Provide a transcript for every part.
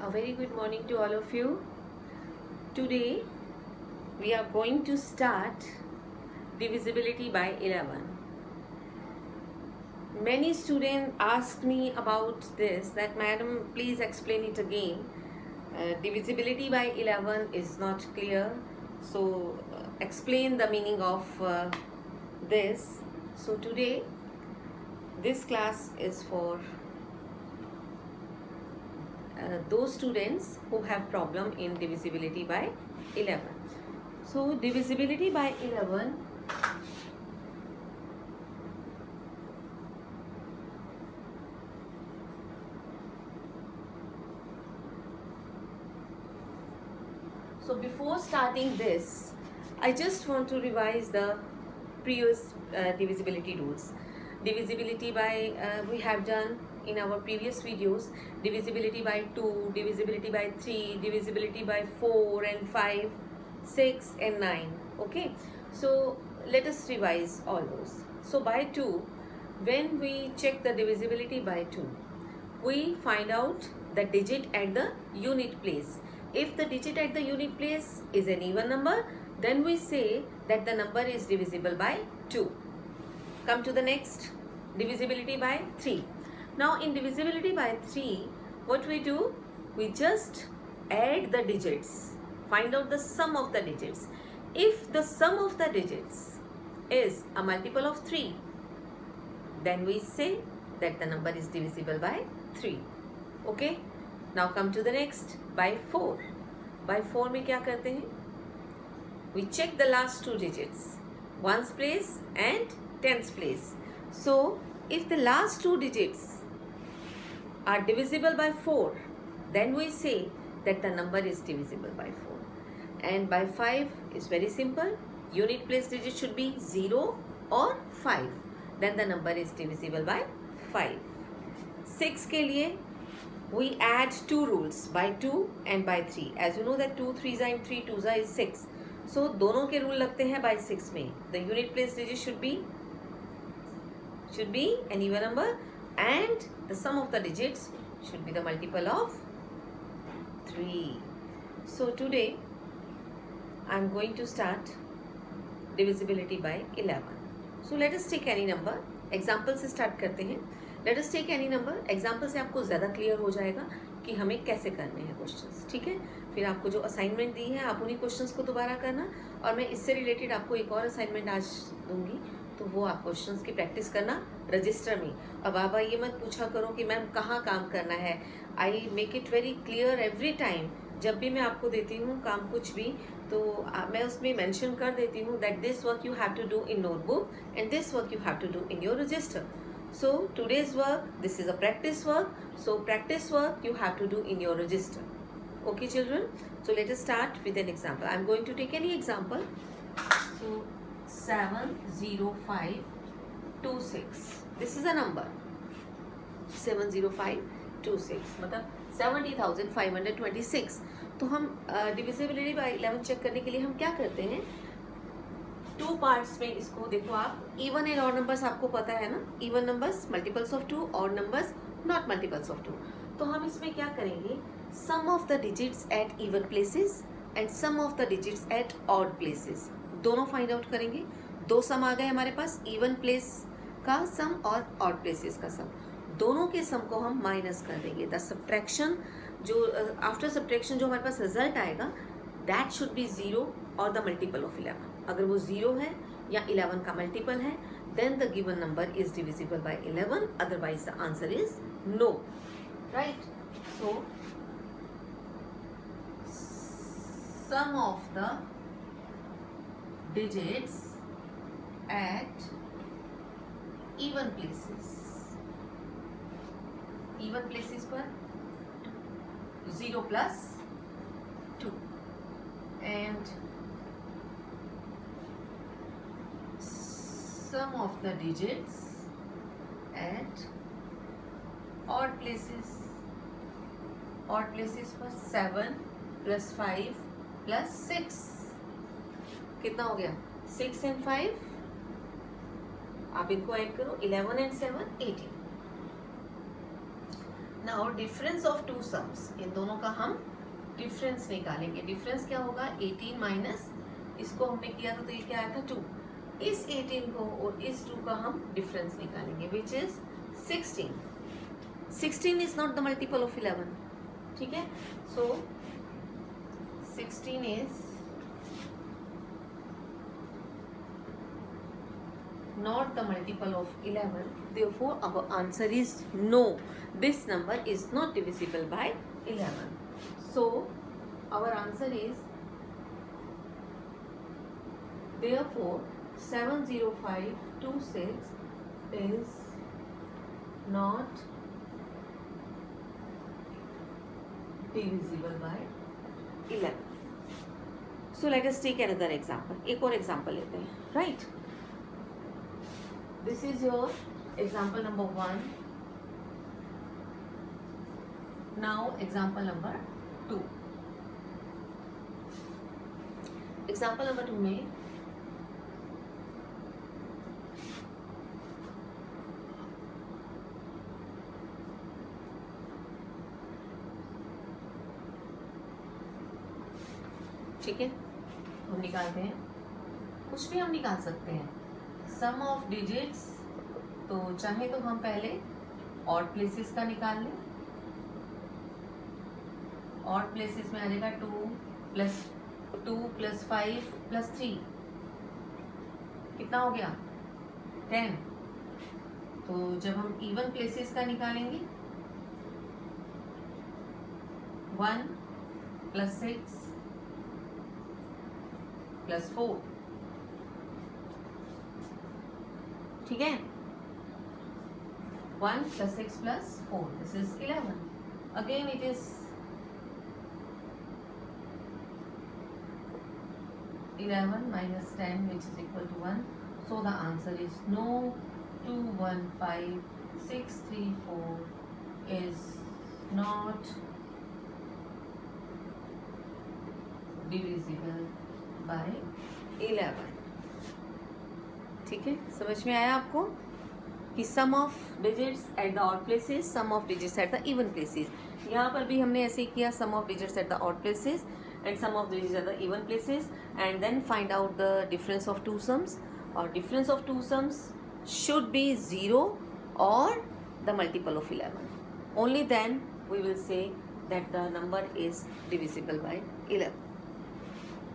A very good morning to all of you. Today we are going to start divisibility by 11. Many students asked me about this, that madam please explain it again. Divisibility by 11 is not clear, so explain the meaning of this. So today this class is for those students who have problem in divisibility by 11. So divisibility by 11 so before starting this, I just want to revise the previous divisibility rules. Divisibility by we have done in our previous videos, divisibility by 2, divisibility by 3, divisibility by 4 and 5, 6 and 9. Okay, so let us revise all those. So by 2, when we check the divisibility by 2, we find out the digit at the unit place. If the digit at the unit place is an even number, then we say that the number is divisible by 2. Come to the next, divisibility by 3. Now in divisibility by 3, what we do? We just add the digits, find out the sum of the digits. If the sum of the digits is a multiple of 3, then we say that the number is divisible by 3. Okay? Now come to the next, by 4. By 4 में क्या करते हैं? We check the last two digits, ones place and tens place. So if the last two digits are divisible by 4, then we say that the number is divisible by 4. And by 5 is very simple. Unit place digit should be 0 or 5. Then the number is divisible by 5. 6 के लिए we add two rules, by 2 and by 3. As you know that 2 3s and 3 2s is 6. So दोनों के rule लगते हैं by 6 में. The unit place digit should be an even number and the sum of the digits should be the multiple of 3. So today I am going to start divisibility by 11. So let us take any number. Example से start करते हैं. Let us take any number. Example से आपको ज़्यादा clear हो जाएगा कि हमें कैसे करने हैं questions. ठीक है? फिर आपको जो assignment दी है आप उन्हीं questions को दोबारा करना, और मैं इससे related आपको एक और assignment आज दूंगी, तो वो आप क्वेश्चंस की प्रैक्टिस करना रजिस्टर में. अब बाबा ये मत पूछा करो कि मैम कहाँ काम करना है. I make it very clear every time. जब भी मैं आपको देती हूँ काम कुछ भी, तो मैं उसमें मेंशन कर देती हूँ that this work you have to do in notebook and this work you have to do in your register. So today's work, this is a practice work. So practice work you have to do in your register. Okay children? So let us start with an example. I am going to take any example. So 70526. This is a number. 70526 मतलब 70,526. तो हम divisibility by 11 check करने के लिए हम क्या करते हैं? 2 पार्ट्स में इसको देखो आप. इवन एंड ऑड नंबर्स आपको पता है ना. Even numbers multiples of 2, odd numbers not multiples of 2. तो हम इसमें क्या करेंगे? Sum of the digits at even places and sum of the digits at odd places, दोनों फाइंड आउट करेंगे. 2 सम आ गए हमारे पास, इवन प्लेस का सम और ऑड प्लेसेस का सम. दोनों के सम को हम माइनस कर देंगे. द सब्ट्रैक्शन जो आफ्टर सब्ट्रैक्शन जो हमारे पास रिजल्ट आएगा दैट शुड बी 0 और द मल्टीपल ऑफ 11. अगर वो 0 है या 11 का मल्टीपल है, then the given number is divisible by 11, otherwise the answer is no. Right? So sum of the digits at even places पर 0 plus 2 and sum of the digits at odd places पर 7 plus 5 plus 6. कितना हो गया? 6 and 5, आप इनको add करो, 11 and 7 18. Now difference of two sums, इन दोनों का हम डिफरेंस निकालेंगे। डिफरेंस क्या होगा, 18 माइनस इसको हमने किया था तो ये क्या आया था 2, इस 18 को और इस 2 का हम डिफरेंस निकालेंगे which is 16। 16 is not the multiple of 11, ठीक है। सो 16 is not the multiple of 11, therefore our answer is no, this number is not divisible by 11. So our answer is therefore 70526 is not divisible by 11. So let us take another example, एक और example लेते हैं, right? This is your example number 1. Now example number 2. Example number 2 में ठीक है, हम निकालते हैं, कुछ भी हम निकाल सकते हैं। सम ऑफ डिजिट्स, तो चाहे तो हम पहले ऑड प्लेसेस का निकाल लें। ऑड प्लेसेस में आ जाएगा 2 + 5 + 3, कितना हो गया 10। तो जब हम इवन प्लेसेस का निकालेंगे 1 + 6 + 4, ठीक है, 1 + 6 + 4, this is 11. Again it is 11 minus 10 which is equal to 1. So the answer is no, 215634 is not divisible by 11. ठीक है, समझ में आया आपको कि sum of digits at the odd places, sum of digits at the even places. यहाँ पर भी हमने ऐसे ही किया, sum of digits at the odd places and sum of digits at the even places, and then find out the difference of two sums, और difference of two sums should be 0 और the multiple of 11, only then we will say that the number is divisible by 11।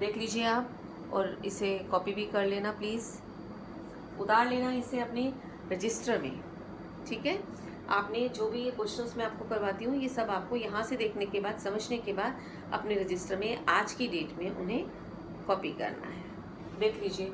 देख लीजिए आप, और इसे copy भी कर लेना प्लीज़, उतार लेना इसे अपने रजिस्टर में, ठीक है। आपने जो भी ये क्वेश्चंस मैं आपको करवाती हूँ, ये सब आपको यहाँ से देखने के बाद, समझने के बाद अपने रजिस्टर में आज की डेट में उन्हें कॉपी करना है। देख लीजिए।